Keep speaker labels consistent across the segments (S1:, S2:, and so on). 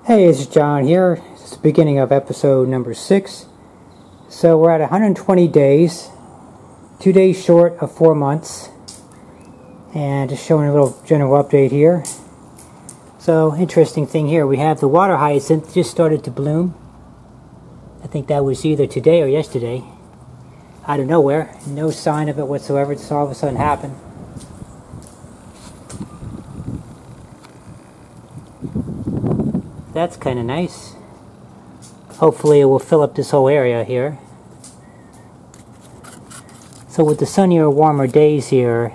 S1: Hey, it's John here. It's the beginning of episode number 6. So we're at 120 days, 2 days short of 4 months, and just showing a little general update here. So, interesting thing here, we have the water hyacinth just started to bloom. I think that was either today or yesterday. Out of nowhere, no sign of it whatsoever, just all of a sudden happened. That's kind of nice. Hopefully it will fill up this whole area here. So with the sunnier, warmer days here,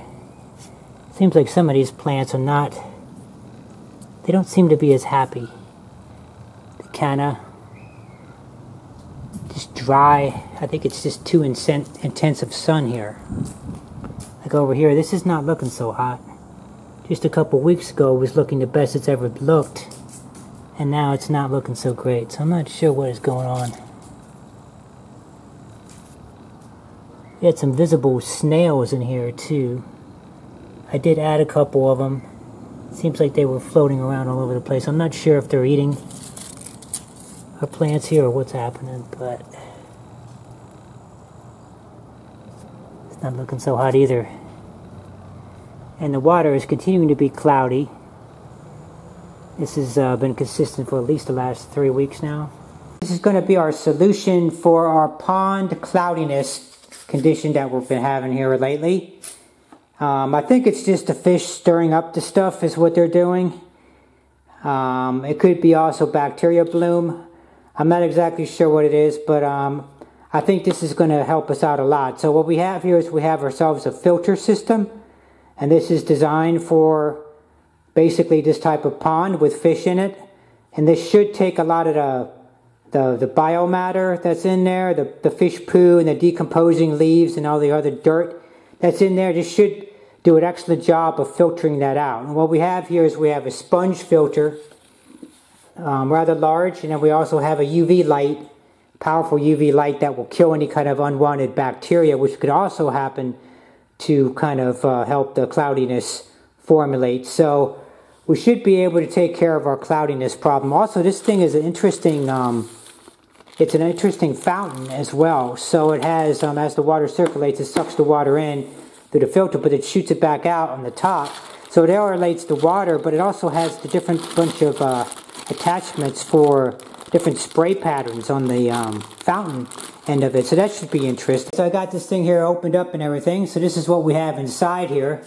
S1: it seems like some of these plants are they don't seem to be as happy. They're kind of just dry. I think it's just too intensive sun here. Like over here, this is not looking so hot. Just a couple weeks ago, it was looking the best it's ever looked. And now it's not looking so great, so I'm not sure what is going on. We had some visible snails in here too. I did add a couple of them. Seems like they were floating around all over the place. I'm not sure if they're eating our plants here or what's happening, but it's not looking so hot either. And the water is continuing to be cloudy. This has been consistent for at least the last 3 weeks now. This is going to be our solution for our pond cloudiness condition that we've been having here lately. I think it's just the fish stirring up the stuff is what they're doing. It could be also bacteria bloom. I'm not exactly sure what it is, but I think this is going to help us out a lot. So what we have here is we have ourselves a filter system, and this is designed for basically this type of pond with fish in it, and this should take a lot of the biomatter that's in there, the fish poo and the decomposing leaves and all the other dirt that's in there. This should do an excellent job of filtering that out. And what we have here is we have a sponge filter, rather large, and then we also have a UV light, powerful UV light that will kill any kind of unwanted bacteria, which could also happen to kind of help the cloudiness formulate. So we should be able to take care of our cloudiness problem. Also, this thing is an interesting it's an interesting fountain as well. So it has, as the water circulates, it sucks the water in through the filter, but it shoots it back out on the top. So it aerates the water, but it also has the different bunch of attachments for different spray patterns on the fountain end of it. So that should be interesting. So I got this thing here opened up and everything. So this is what we have inside here.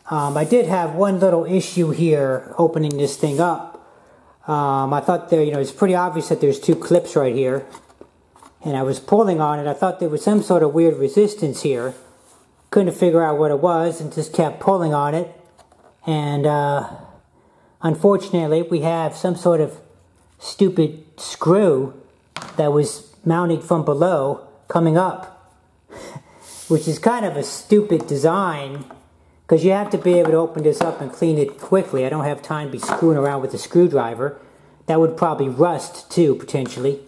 S1: I did have one little issue here opening this thing up. I thought there, it's pretty obvious that there's 2 clips right here. And I was pulling on it. I thought there was some sort of weird resistance here. Couldn't figure out what it was and just kept pulling on it. And unfortunately, we have some sort of stupid screw that was mounted from below coming up. Which is kind of a stupid design, because you have to be able to open this up and clean it quickly. I don't have time to be screwing around with a screwdriver. That would probably rust too, potentially.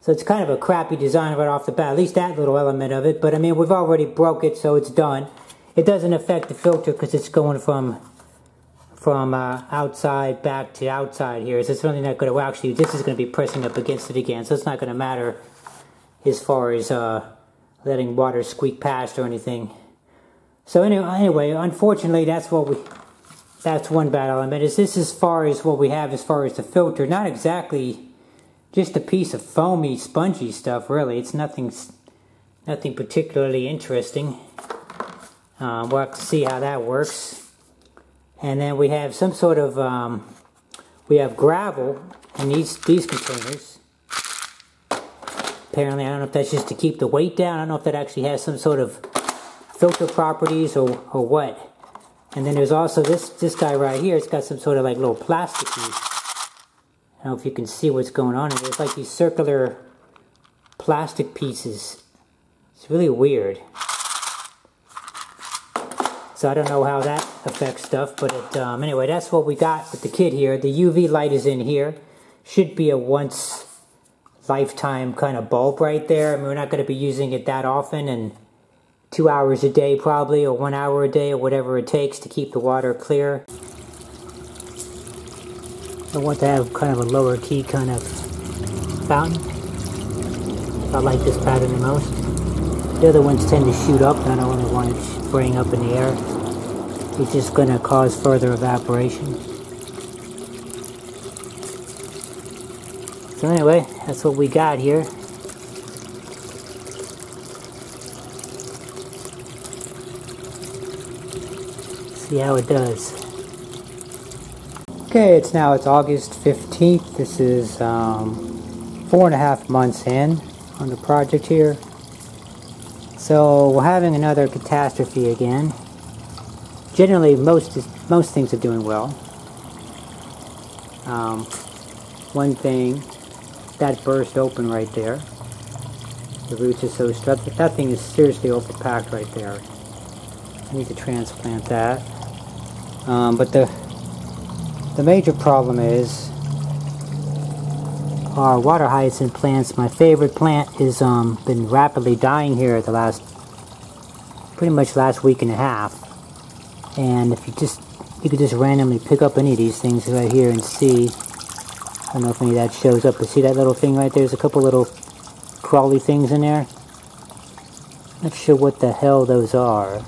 S1: So it's kind of a crappy design right off the bat, at least that little element of it. But I mean, we've already broke it, so it's done. It doesn't affect the filter because it's going from outside back to outside here. So it's really not going to, well, actually, this is going to be pressing up against it again. So it's not going to matter as far as letting water squeak past or anything. So anyway, unfortunately, that's one bad element. Is this as far as what we have as far as the filter? Not exactly just a piece of foamy, spongy stuff, really. It's nothing particularly interesting. We'll have to see how that works. And then we have some sort of, we have gravel in these containers. Apparently, I don't know if that's just to keep the weight down. I don't know if that actually has some sort of filter properties or what. And then there's also this guy right here. It's got some sort of like little plastic piece. I don't know if you can see what's going on. There's like these circular plastic pieces. It's really weird. So I don't know how that affects stuff, but anyway, that's what we got with the kit here. The UV light is in here. Should be a once lifetime kind of bulb right there. I mean, we're not going to be using it that often, and 2 hours a day probably, or 1 hour a day, or whatever it takes to keep the water clear. I want to have kind of a lower key kind of fountain. I like this pattern the most. The other ones tend to shoot up, and I don't really want it spraying up in the air. It's just going to cause further evaporation. So anyway, that's what we got here. See how it does. Okay, it's August 15th. This is 4.5 months in on the project here. So we're having another catastrophe again. Generally, most things are doing well. One thing that burst open right there. The roots are so strong. That thing is seriously overpacked right there. I need to transplant that. But the major problem is our water hyacinth plants. My favorite plant has been rapidly dying here the pretty much last week and a half. And if you could just randomly pick up any of these things right here and see. I don't know if any of that shows up, but see that little thing right there? There's a couple little crawly things in there. Not sure what the hell those are.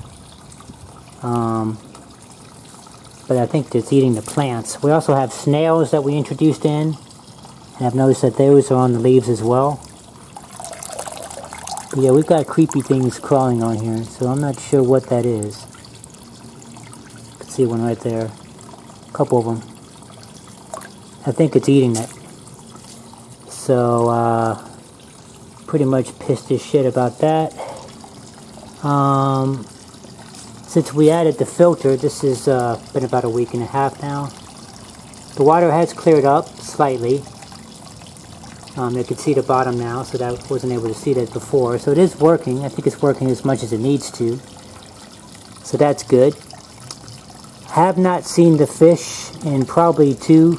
S1: But I think it's eating the plants. We also have snails that we introduced in. And I've noticed that those are on the leaves as well. But yeah, we've got creepy things crawling on here, so I'm not sure what that is. You can see one right there. A couple of them. I think it's eating it. So, pretty much pissed as shit about that. Since we added the filter, this has been about a week and a half now. The water has cleared up slightly. You can see the bottom now, so that I wasn't able to see that before. So it is working. I think it's working as much as it needs to. So that's good. Have not seen the fish in probably 2,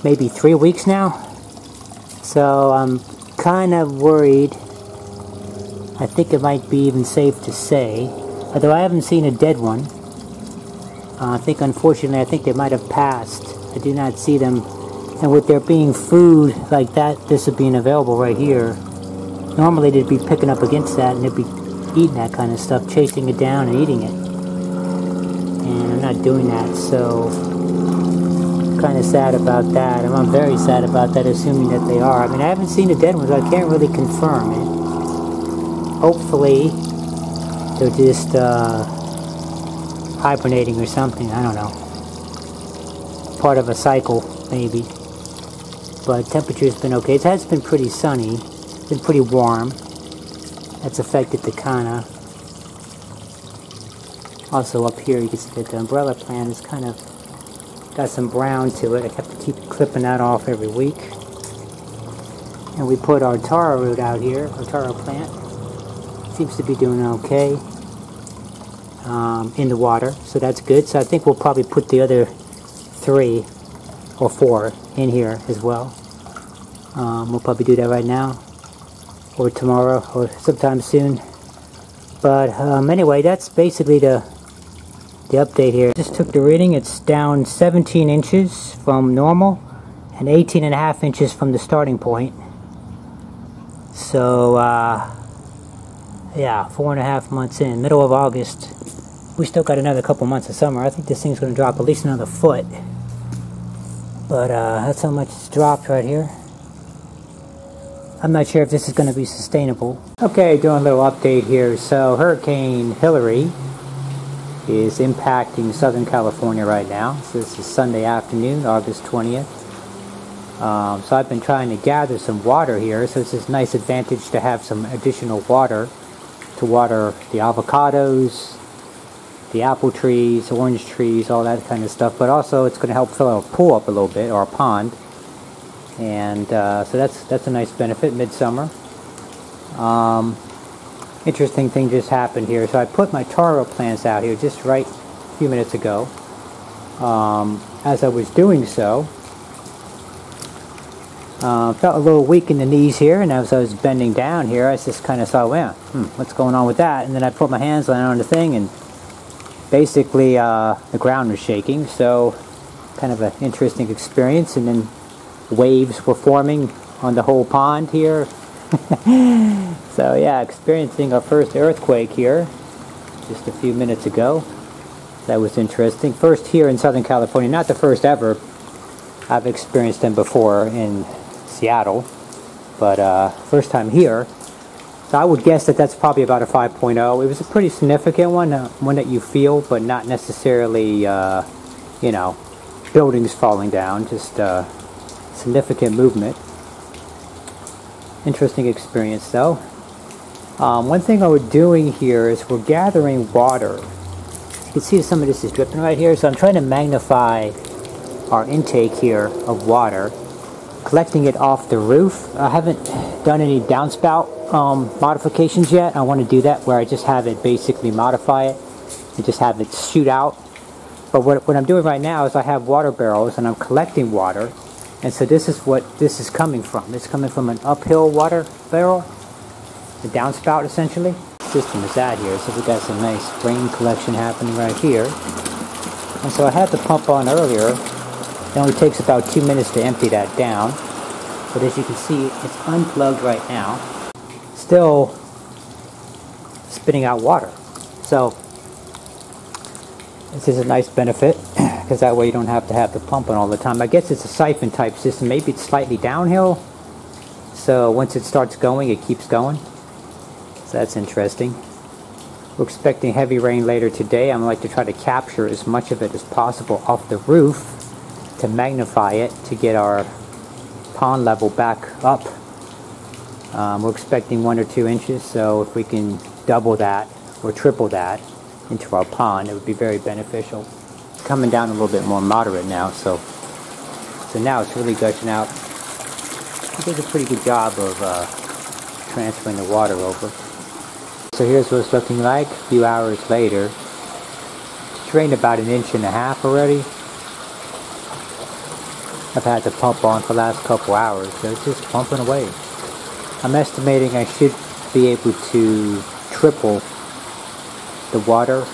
S1: maybe 3 weeks now. So I'm kind of worried. I think it might be even safe to say, although I haven't seen a dead one. I think unfortunately, they might have passed. I do not see them. And with there being food like that, this would being available right here, normally they'd be picking up against that and they'd be eating that kind of stuff, chasing it down and eating it. And I'm not doing that, so kind of sad about that. I'm very sad about that, assuming that they are. I mean, I haven't seen the dead ones, so I can't really confirm it. Hopefully, they're just hibernating or something, I don't know. Part of a cycle, maybe. But temperature's been okay. It has been pretty sunny. It's been pretty warm. That's affected the kana. Also up here you can see that the umbrella plant has kind of got some brown to it. I have to keep clipping that off every week. And we put our taro root out here, our taro plant. Seems to be doing okay in the water, so that's good. So I think we'll probably put the other 3 or 4 in here as well. We'll probably do that right now or tomorrow or sometime soon. But anyway, that's basically the update here. Just took the reading. It's down 17 inches from normal and 18.5 inches from the starting point. So yeah, 4.5 months in, middle of August. We still got another couple months of summer. I think this thing's going to drop at least another foot. But that's how much it's dropped right here. I'm not sure if this is going to be sustainable. Okay, doing a little update here. So Hurricane Hilary is impacting Southern California right now. So this is Sunday afternoon, August 20th. So I've been trying to gather some water here. So it's this nice advantage to have some additional water to water the avocados, the apple trees, orange trees, all that kind of stuff. But also it's going to help fill our pool up a little bit, or a pond. And so that's a nice benefit, midsummer. Interesting thing just happened here. So I put my taro plants out here just right a few minutes ago. As I was doing so, felt a little weak in the knees here, and as I was bending down here, I just kind of saw, well, what's going on with that? And then I put my hands on the thing, and basically the ground was shaking. So kind of an interesting experience. And then waves were forming on the whole pond here. So yeah, experiencing our first earthquake here just a few minutes ago. That was interesting. First here in Southern California, not the first ever. I've experienced them before in Seattle, but first time here. So I would guess that that's probably about a 5.0. It was a pretty significant one, one that you feel, but not necessarily, you know, buildings falling down, just significant movement. Interesting experience though. One thing we're doing here is we're gathering water. You can see some of this is dripping right here, so I'm trying to magnify our intake here of water, collecting it off the roof. I haven't done any downspout modifications yet. I want to do that where I just have it basically modify it and just have it shoot out. But what I'm doing right now is I have water barrels and I'm collecting water, and so this is what this is coming from. It's coming from an uphill water barrel, the downspout essentially. System is at here, so we got some nice rain collection happening right here. And so I had the pump on earlier. It only takes about 2 minutes to empty that down, but as you can see, it's unplugged right now, still spitting out water. So this is a nice benefit, because that way you don't have to have the pump on all the time. I guess it's a siphon type system. Maybe it's slightly downhill, so once it starts going, it keeps going. So that's interesting. We're expecting heavy rain later today. I'm like to try to capture as much of it as possible off the roof to magnify it to get our pond level back up. We're expecting 1 or 2 inches, so if we can double that or triple that into our pond, it would be very beneficial. It's coming down a little bit more moderate now, so now it's really gushing out. It does a pretty good job of transferring the water over. So here's what it's looking like a few hours later. It's drained about 1.5 inches already. I've had the pump on for the last couple hours, so it's just pumping away. I'm estimating I should be able to triple the water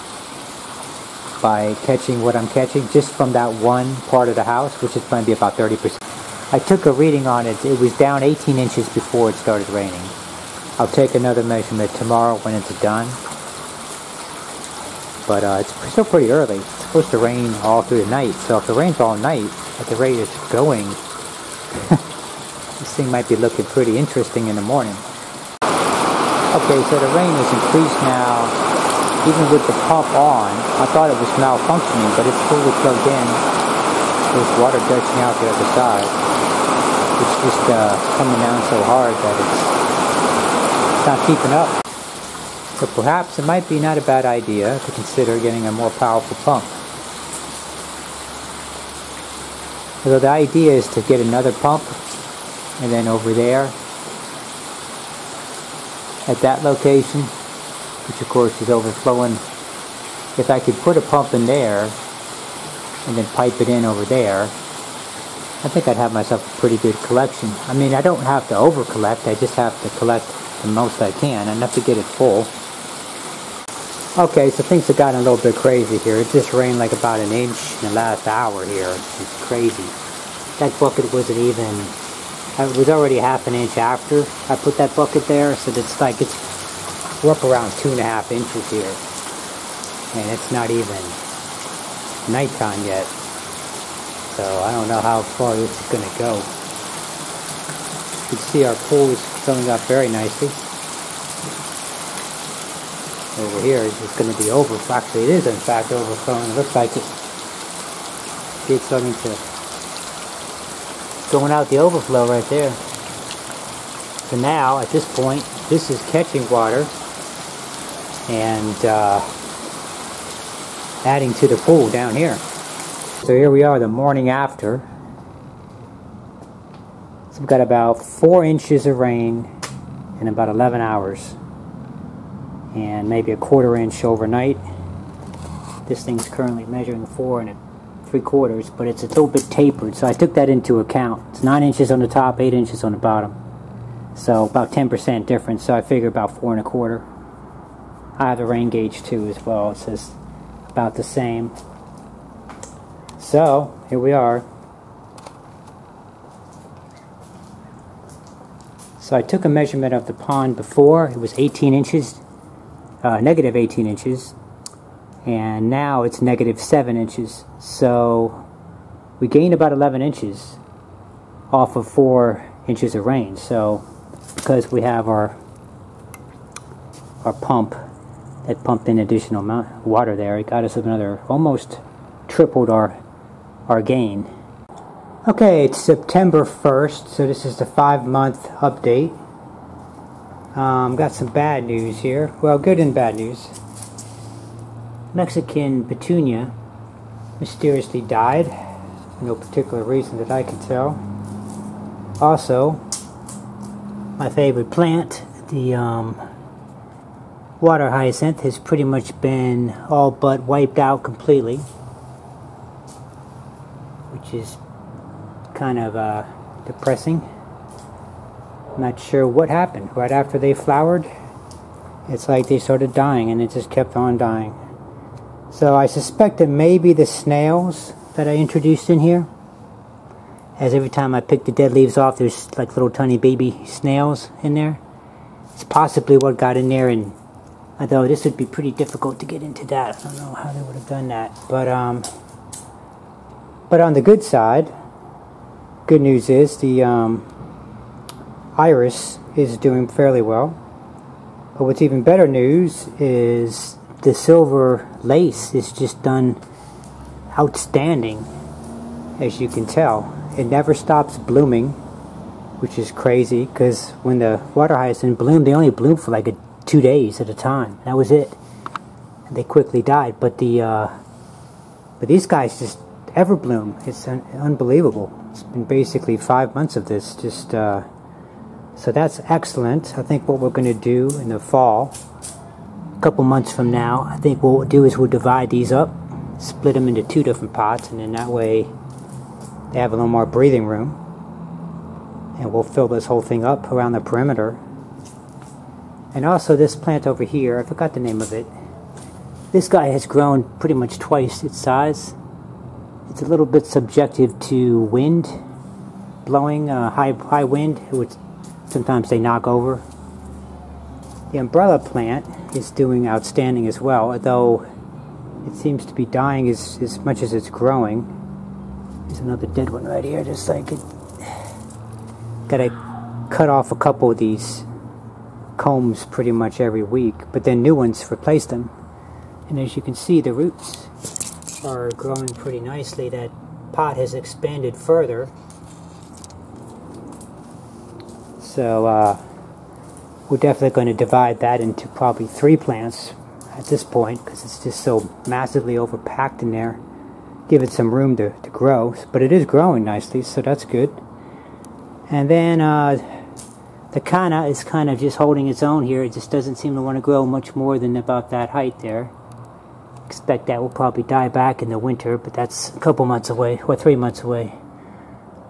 S1: by catching what I'm catching just from that one part of the house, which is going to be about 30%. I took a reading on it. It was down 18 inches before it started raining. I'll take another measurement tomorrow when it's done. But it's still pretty early. It's supposed to rain all through the night. So if it rains all night at the rate it's going, this thing might be looking pretty interesting in the morning. Okay, so the rain has increased now. Even with the pump on, I thought it was malfunctioning, but it's fully plugged in. There's water gushing out the other side. It's just coming down so hard that it's not keeping up. So perhaps it might be not a bad idea to consider getting a more powerful pump. So the idea is to get another pump, and then over there at that location, which of course is overflowing, if I could put a pump in there and then pipe it in over there, I think I'd have myself a pretty good collection. I mean, I don't have to over collect, I just have to collect the most I can, enough to get it full. Okay, so things have gotten a little bit crazy here. It just rained like about 1 inch in the last hour here. It's crazy. That bucket wasn't even, it was already 1/2 inch after I put that bucket there, so it's like we're up around 2.5 inches here. And it's not even nighttime yet. So I don't know how far this is going to go. You can see our pool is filling up very nicely. Over here it's going to be over. Actually, it is in fact overflowing. It looks like it's starting to going out the overflow right there. So now at this point, this is catching water and adding to the pool down here. So here we are the morning after. So we've got about 4 inches of rain in about 11 hours. And maybe 1/4 inch overnight. This thing's currently measuring 4 3/4, but it's a little bit tapered, so I took that into account. It's 9 inches on the top, 8 inches on the bottom. So about 10% difference, so I figure about 4 1/4. I have the rain gauge too as well. It says about the same. So here we are. So I took a measurement of the pond before. It was 18 inches, negative 18 inches, and now it's negative 7 inches. So we gained about 11 inches off of 4 inches of rain. So because we have our pump that pumped in additional amount of water there, it got us another, almost tripled our gain. Okay, it's September 1st, so this is the 5-month update. Got some bad news here. Well, good and bad news. Mexican petunia mysteriously died. No particular reason that I can tell. Also, my favorite plant, the water hyacinth, has pretty much been all but wiped out completely, which is kind of depressing. I'm not sure what happened. Right after they flowered, it's like they started dying, and it just kept on dying. So I suspect it may be the snails that I introduced in here, as every time I pick the dead leaves off, there's like little tiny baby snails in there. It's possibly what got in there, and although this would be pretty difficult to get into that, I don't know how they would have done that. But on the good side, good news is the iris is doing fairly well. But what's even better news is the silver lace is just done outstanding, as you can tell. It never stops blooming, which is crazy, because when the water hyacinth bloomed, they only bloomed for like 2 days at a time. That was it. And they quickly died. But these guys just ever bloom. It's unbelievable. It's been basically 5 months of this. Just so that's excellent. I think what we're going to do in the fall, a couple months from now, I think what we'll do is we'll divide these up, split them into 2 different pots, and then that way they have a little more breathing room. And we'll fill this whole thing up around the perimeter. And also this plant over here, I forgot the name of it. This guy has grown pretty much twice its size. It's a little bit subjective to wind blowing, high wind, which sometimes they knock over. The umbrella plant is doing outstanding as well, although it seems to be dying as much as it's growing. There's another dead one right here, just like it. Gotta cut off a couple of these combs pretty much every week, but then new ones replace them. And as you can see, the roots are growing pretty nicely. That pot has expanded further. So we're definitely going to divide that into probably 3 plants at this point, because it's just so massively overpacked in there. Give it some room to grow, but it is growing nicely, so that's good. And then the canna is kind of just holding its own here. It just doesn't seem to want to grow much more than about that height there. Expect that will probably die back in the winter, but that's a couple months away, or 3 months away.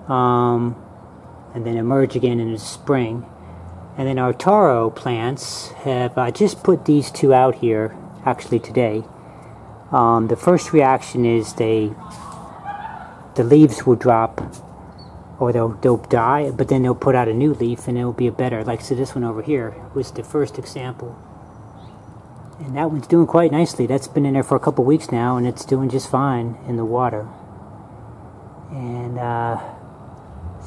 S1: And then emerge again in the spring. And then our taro plants have, I just put these 2 out here, actually today. The first reaction is the leaves will drop, or they'll die, but then they'll put out a new leaf, and it'll be a better. Like so, this one over here was the first example, and that one's doing quite nicely. That's been in there for a couple weeks now, and it's doing just fine in the water, and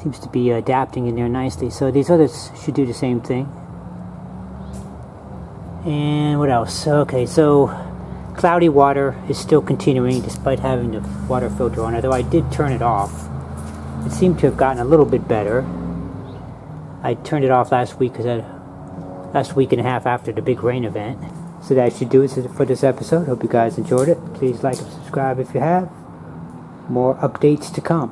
S1: seems to be adapting in there nicely. So these others should do the same thing. And what else? Okay, so cloudy water is still continuing despite having the water filter on, although I did turn it off. It seemed to have gotten a little bit better. I turned it off last week, last week and a half after the big rain event. So that should do it for this episode. Hope you guys enjoyed it. Please like and subscribe if you have. More updates to come.